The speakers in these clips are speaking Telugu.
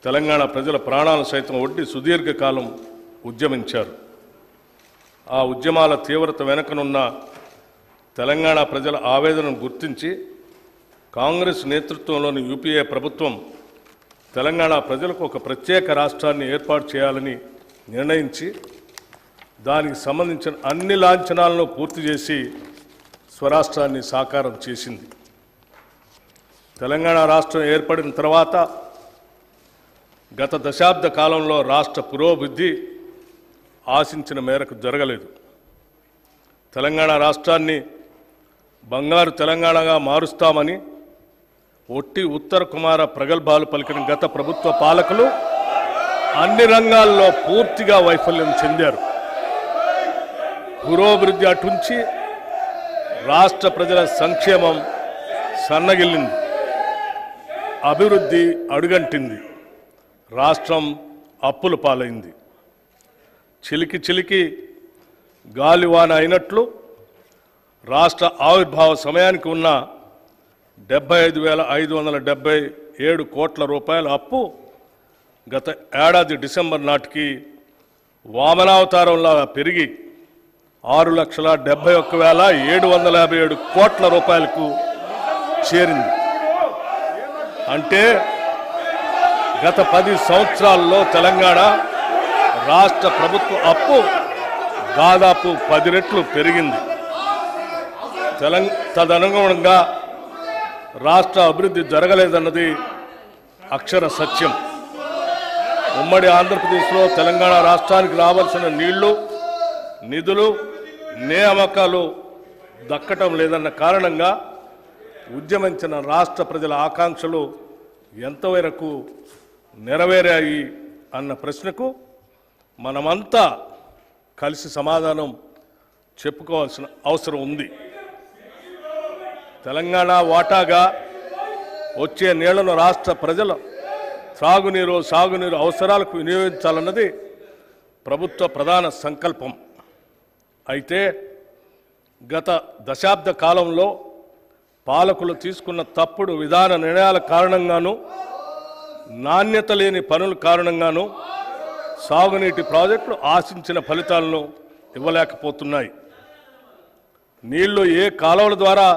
తెలంగాణ ప్రజల ప్రాణాలు సైతం ఒడ్డి సుదీర్ఘకాలం ఉద్యమించారు. ఆ ఉద్యమాల తీవ్రత వెనుకనున్న తెలంగాణ ప్రజల ఆవేదనను గుర్తించి కాంగ్రెస్ నేతృత్వంలోని యూపీఏ ప్రభుత్వం తెలంగాణ ప్రజలకు ఒక ప్రత్యేక రాష్ట్రాన్ని ఏర్పాటు చేయాలని నిర్ణయించి దానికి సంబంధించిన అన్ని లాంఛనాలను పూర్తి చేసి స్వరాష్ట్రాన్ని సాకారం చేసింది. తెలంగాణ రాష్ట్రం ఏర్పడిన తర్వాత గత దశాబ్ద కాలంలో రాష్ట్ర పురోభివృద్ధి ఆశించిన మేరకు జరగలేదు. తెలంగాణ రాష్ట్రాన్ని బంగారు తెలంగాణగా మారుస్తామని ఒట్టి ఉత్తర కుమార ప్రగల్భాలు పలికిన గత ప్రభుత్వ పాలకులు అన్ని రంగాల్లో పూర్తిగా వైఫల్యం చెందారు. పురోభివృద్ధి అటుంచి రాష్ట్ర ప్రజల సంక్షేమం సన్నగిల్లింది, అభివృద్ధి అడుగంటింది, రాష్ట్రం అప్పుల పాలైంది. చిలికి చిలికి గాలివాన అయినట్లు రాష్ట్ర ఆవిర్భావ సమయానికి ఉన్న 75,577 కోట్ల రూపాయల అప్పు గత ఏడాది డిసెంబర్ నాటికి వామనావతారంలా పెరిగి 6,71,757 కోట్ల రూపాయలకు చేరింది. అంటే గత 10 సంవత్సరాల్లో తెలంగాణ రాష్ట్ర ప్రభుత్వ అప్పు దాదాపు 10 రెట్లు పెరిగింది. తదనుగుణంగా రాష్ట్ర అభివృద్ధి జరగలేదన్నది అక్షర సత్యం. ఉమ్మడి ఆంధ్రప్రదేశ్లో తెలంగాణ రాష్ట్రానికి రావాల్సిన నీళ్లు, నిధులు, నియామకాలు దక్కటం లేదన్న కారణంగా ఉద్యమించిన రాష్ట్ర ప్రజల ఆకాంక్షలు ఎంతవరకు నెరవేరాయి అన్న ప్రశ్నకు మనమంతా కలిసి సమాధానం చెప్పుకోవాల్సిన అవసరం ఉంది. తెలంగాణ వాటాగా వచ్చే నీళ్లను రాష్ట్ర ప్రజల త్రాగునీరు, సాగునీరు అవసరాలకు వినియోగించాలన్నది ప్రభుత్వ ప్రధాన సంకల్పం. అయితే గత దశాబ్ద కాలంలో పాలకులు తీసుకున్న తప్పుడు విధాన నిర్ణయాల కారణంగాను, నాణ్యత లేని పనుల కారణంగాను సాగునీటి ప్రాజెక్టులు ఆశించిన ఫలితాలను ఇవ్వలేకపోతున్నాయి. నీళ్లు ఏ కాలువల ద్వారా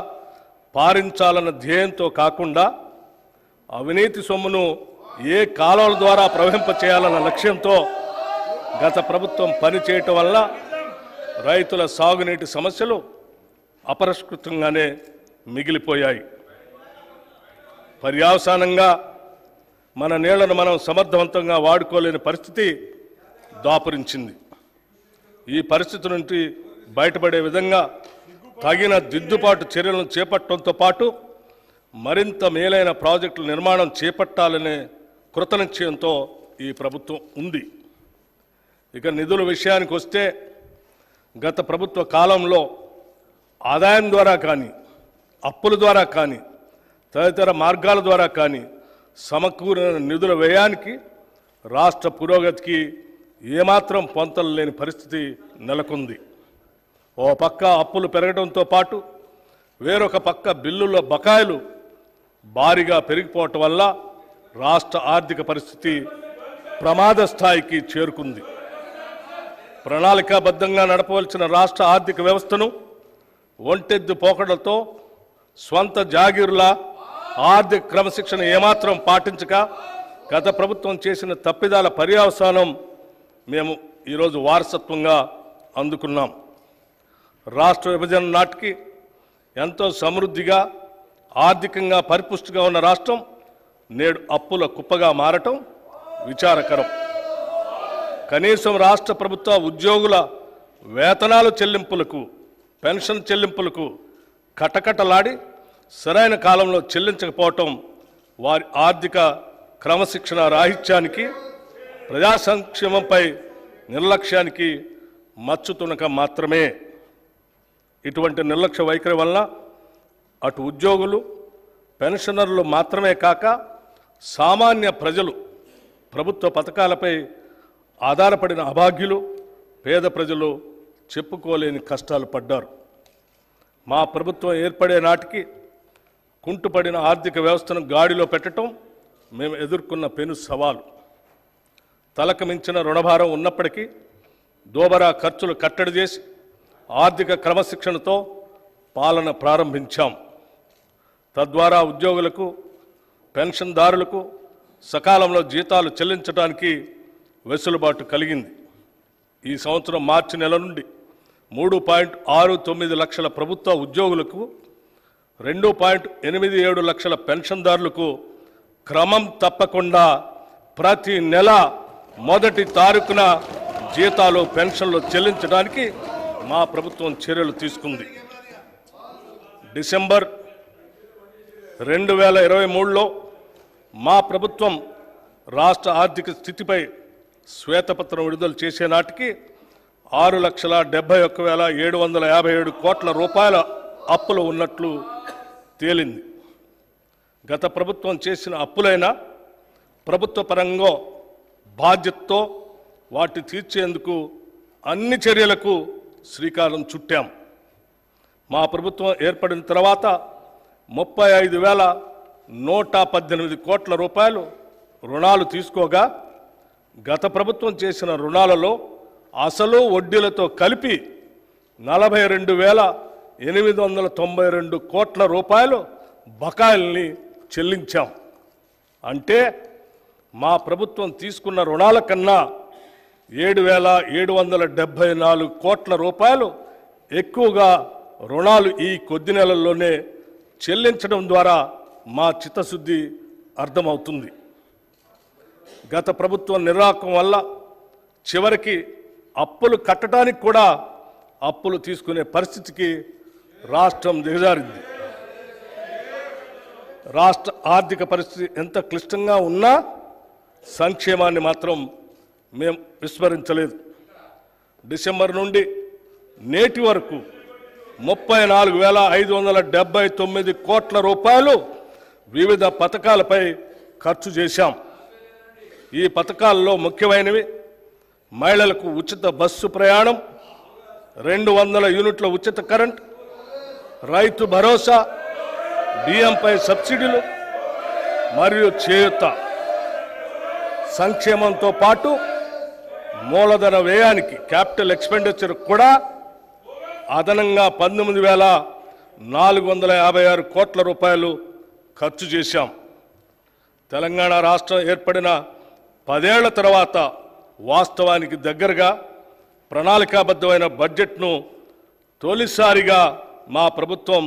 పారించాలన్న ధ్యేయంతో కాకుండా అవినీతి సొమ్మును ఏ కాలువల ద్వారా ప్రవహింపచేయాలన్న లక్ష్యంతో గత ప్రభుత్వం పనిచేయటం వల్ల రైతుల సాగునీటి సమస్యలు అపరిష్కృతంగానే మిగిలిపోయాయి. పర్యవసానంగా మన నీళ్లను మనం సమర్థవంతంగా వాడుకోలేని పరిస్థితి దాపురించింది. ఈ పరిస్థితి నుండి బయటపడే విధంగా తగిన దిద్దుబాటు చర్యలను చేపట్టడంతో పాటు మరింత మేలైన ప్రాజెక్టుల నిర్మాణం చేపట్టాలనే కృతనిశ్చయంతో ఈ ప్రభుత్వం ఉంది. ఇక నిధుల విషయానికి వస్తే గత ప్రభుత్వ కాలంలో ఆదాయం ద్వారా కానీ, అప్పుల ద్వారా కానీ, తదితర మార్గాల ద్వారా కానీ సమకూరిన నిధుల వ్యయానికి రాష్ట్ర పురోగతికి ఏమాత్రం పొంతలు లేని పరిస్థితి నెలకొంది. ఓ పక్క అప్పులు పెరగడంతో పాటు వేరొక పక్క బిల్లుల బకాయిలు భారీగా పెరిగిపోవటం వల్ల రాష్ట్ర ఆర్థిక పరిస్థితి ప్రమాద స్థాయికి చేరుకుంది. ప్రణాళికాబద్ధంగా నడపవలసిన రాష్ట్ర ఆర్థిక వ్యవస్థను ఒంటెద్దు పోకడలతో స్వంత జాగీరుల ఆర్థిక క్రమశిక్షణ ఏమాత్రం పాటించక గత ప్రభుత్వం చేసిన తప్పిదాల పర్యవసానం మేము ఈరోజు వారసత్వంగా అందుకున్నాం. రాష్ట్ర విభజన నాటికి ఎంతో సమృద్ధిగా, ఆర్థికంగా పరిపుష్టిగా ఉన్న రాష్ట్రం నేడు అప్పుల కుప్పగా మారటం విచారకరం. కనీసం రాష్ట్ర ప్రభుత్వ ఉద్యోగుల వేతనాల చెల్లింపులకు, పెన్షన్ చెల్లింపులకు కటకటలాడి సరైన కాలంలో చెల్లించకపోవటం వారి ఆర్థిక క్రమశిక్షణ రాహిత్యానికి, ప్రజా సంక్షేమంపై నిర్లక్ష్యానికి మచ్చుతునక మాత్రమే. ఇటువంటి నిర్లక్ష్య వైఖరి వలన అటు ఉద్యోగులు, పెన్షనర్లు మాత్రమే కాక సామాన్య ప్రజలు, ప్రభుత్వ పథకాలపై ఆధారపడిన అభాగ్యులు, పేద ప్రజలు చెప్పుకోలేని కష్టాలు పడ్డారు. మా ప్రభుత్వం ఏర్పడే నాటికి కుంటుపడిన ఆర్థిక వ్యవస్థను గాడిలో పెట్టడం మేము ఎదుర్కొన్న పెను సవాలు. తలకు మించిన రుణభారం ఉన్నప్పటికీ దోబరా ఖర్చులు కట్టడి చేసి ఆర్థిక క్రమశిక్షణతో పాలన ప్రారంభించాం. తద్వారా ఉద్యోగులకు, పెన్షన్దారులకు సకాలంలో జీతాలు చెల్లించడానికి వెసులుబాటు కలిగింది. ఈ సంవత్సరం మార్చి నెల నుండి 3.69 లక్షల ప్రభుత్వ ఉద్యోగులకు, 2.87 లక్షల పెన్షన్దారులకు క్రమం తప్పకుండా ప్రతి నెల మొదటి తారీఖున జీతాలు, పెన్షన్లు చెల్లించడానికి మా ప్రభుత్వం చర్యలు తీసుకుంది. డిసెంబర్ 2023లో మా ప్రభుత్వం రాష్ట్ర ఆర్థిక స్థితిపై శ్వేతపత్రం విడుదల చేసే నాటికి 6,71,757 కోట్ల రూపాయల అప్పులు ఉన్నట్లు తేలింది. గత ప్రభుత్వం చేసిన అప్పులైనా ప్రభుత్వ పరంగా బాధ్యతతో వాటి తీర్చేందుకు అన్ని చర్యలకు శ్రీకారం చుట్టాం. మా ప్రభుత్వం ఏర్పడిన తర్వాత 35,118 కోట్ల రూపాయలు రుణాలు తీసుకోగా, గత ప్రభుత్వం చేసిన రుణాలలో అసలు వడ్డీలతో కలిపి 42,892 కోట్ల రూపాయలు బకాయిల్ని చెల్లించాం. అంటే మా ప్రభుత్వం తీసుకున్న రుణాల కన్నా 7,774 కోట్ల రూపాయలు ఎక్కువగా రుణాలు ఈ కొద్ది నెలల్లోనే చెల్లించడం ద్వారా మా చిత్తశుద్ధి అర్థమవుతుంది. గత ప్రభుత్వం నిర్వాహకం వల్ల చివరికి అప్పులు కట్టడానికి కూడా అప్పులు తీసుకునే పరిస్థితికి రాష్ట్రం దిగజారింది. రాష్ట్ర ఆర్థిక పరిస్థితి ఎంత క్లిష్టంగా ఉన్నా సంక్షేమాన్ని మాత్రం మేము విస్మరించలేదు. డిసెంబర్ నుండి నేటి వరకు 34,579 కోట్ల రూపాయలు వివిధ పథకాలపై ఖర్చు చేశాం. ఈ పథకాల్లో ముఖ్యమైనవి మహిళలకు ఉచిత బస్సు ప్రయాణం, 200 యూనిట్ల ఉచిత కరెంట్, రైతు భరోసా, బియ్యంపై సబ్సిడీలు మరియు చేయూత. సంక్షేమంతో పాటు మూలధన వ్యయానికి, క్యాపిటల్ ఎక్స్పెండిచర్ కూడా అదనంగా 19,456 కోట్ల రూపాయలు ఖర్చు చేశాం. తెలంగాణ రాష్ట్రం ఏర్పడిన 10 ఏళ్ల తర్వాత వాస్తవానికి దగ్గరగా ప్రణాళికాబద్ధమైన బడ్జెట్ను తొలిసారిగా మా ప్రభుత్వం